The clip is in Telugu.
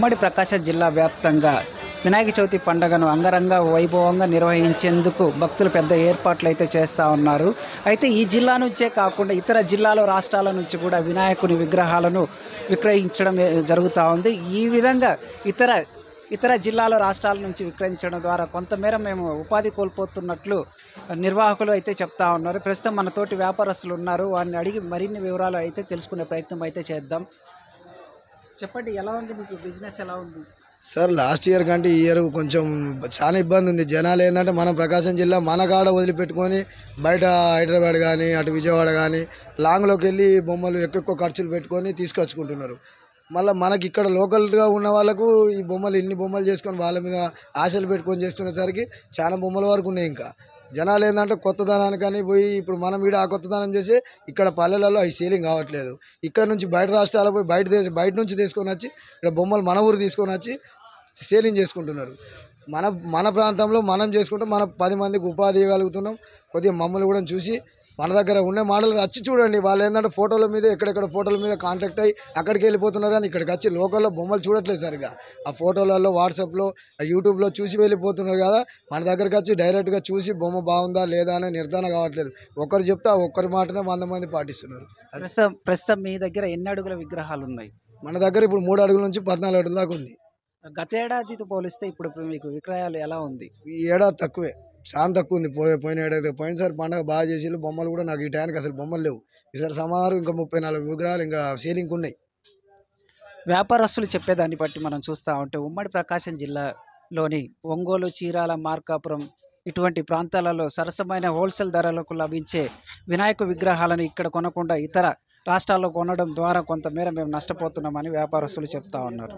ఉమ్మడి ప్రకాశం జిల్లా వ్యాప్తంగా వినాయక చవితి పండుగను అంగరంగ వైభవంగా నిర్వహించేందుకు భక్తులు పెద్ద ఏర్పాట్లు అయితే చేస్తూ ఉన్నారు. అయితే ఈ జిల్లా నుంచే కాకుండా ఇతర జిల్లాలో రాష్ట్రాల నుంచి కూడా వినాయకుని విగ్రహాలను విక్రయించడం జరుగుతూ ఉంది. ఈ విధంగా ఇతర జిల్లాల రాష్ట్రాల నుంచి విక్రయించడం ద్వారా కొంతమేర మేము ఉపాధి కోల్పోతున్నట్లు నిర్వాహకులు అయితే చెప్తా ఉన్నారు. ప్రస్తుతం మనతోటి వ్యాపారస్తులు ఉన్నారు, వారిని అడిగి మరిన్ని వివరాలు అయితే తెలుసుకునే ప్రయత్నం అయితే చేద్దాం. చెప్పండి, ఎలా ఉంది మీకు బిజినెస్, ఎలా ఉంది? సార్, లాస్ట్ ఇయర్ కంటే ఈ ఇయర్ కొంచెం చాలా ఇబ్బంది ఉంది. జనాలు ఏంటంటే మనం ప్రకాశం జిల్లా మన కాడ వదిలిపెట్టుకొని బయట హైదరాబాద్ కానీ అటు విజయవాడ కానీ లాంగ్లోకి వెళ్ళి బొమ్మలు ఎక్కువ ఖర్చులు పెట్టుకొని తీసుకొచ్చుకుంటున్నారు. మళ్ళీ మనకి ఇక్కడ లోకల్గా ఉన్న వాళ్ళకు ఈ బొమ్మలు ఇన్ని బొమ్మలు చేసుకొని వాళ్ళ మీద ఆశలు పెట్టుకొని చేసుకునేసరికి చాలా బొమ్మల వరకు ఉన్నాయి. ఇంకా జనాలు ఏంటంటే కొత్తదనానికని పోయి ఇప్పుడు మనం వీడు ఆ కొత్తదనం చేసి ఇక్కడ పల్లెలలో అవి సేలింగ్ కావట్లేదు. ఇక్కడ నుంచి బయట రాష్ట్రాలకు పోయి బయట నుంచి తీసుకొని వచ్చి ఇక్కడ బొమ్మలు మన ఊరు తీసుకొని వచ్చి సేలింగ్ చేసుకుంటున్నారు. మన మన ప్రాంతంలో మనం చేసుకుంటే మన 10 మందికి ఉపాధి ఇవ్వగలుగుతున్నాం. కొద్దిగా మమ్మల్ని కూడా చూసి మన దగ్గర ఉండే మోడల్ వచ్చి చూడండి. వాళ్ళు ఏంటంటే ఫోటోల మీద ఎక్కడెక్కడ ఫోటోల మీద కాంటాక్ట్ అయ్యి అక్కడికి వెళ్ళిపోతున్నారు, కానీ ఇక్కడికి వచ్చి లోకల్లో బొమ్మలు చూడట్లేదు సరిగా. ఆ ఫోటోలలో వాట్సాప్లో యూట్యూబ్లో చూసి వెళ్ళిపోతున్నారు కదా. మన దగ్గరికి వచ్చి డైరెక్ట్గా చూసి బొమ్మ బాగుందా లేదా అనే నిర్ధారణ కావట్లేదు. ఒకరు చెప్తే ఆ ఒక్కరి మాటనే 100 మంది పాటిస్తున్నారు. ప్రస్తుతం మీ దగ్గర ఎన్ని అడుగుల విగ్రహాలు ఉన్నాయి? మన దగ్గర ఇప్పుడు 3 అడుగుల నుంచి 14 అడుగుల దాకా ఉంది. గతేడాదితో పోలిస్తే ఇప్పుడు మీకు విక్రయాలు ఎలా ఉంది? ఈ ఏడాది తక్కువే, చాలా తక్కువ ఉంది. పోయిన ఏడాది పోయినసారి పండుగ బాగా చేసి బొమ్మలు కూడా నాకు ఈ టైంకి అసలు బొమ్మలు లేవు. ఈసారి సుమారు ఇంకా 34 విగ్రహాలు ఇంకా సేలింగ్ ఉన్నాయి. వ్యాపారస్తులు చెప్పేదాన్ని బట్టి మనం చూస్తూ ఉంటే ఉమ్మడి ప్రకాశం జిల్లాలోని ఒంగోలు, చీరాల, మార్కాపురం ఇటువంటి ప్రాంతాలలో సరసమైన హోల్సేల్ ధరలకు లభించే వినాయక విగ్రహాలను ఇక్కడ కొనకుండా ఇతర రాష్ట్రాల్లో కొనడం ద్వారా కొంతమేర మేము నష్టపోతున్నామని వ్యాపారస్తులు చెప్తా ఉన్నారు.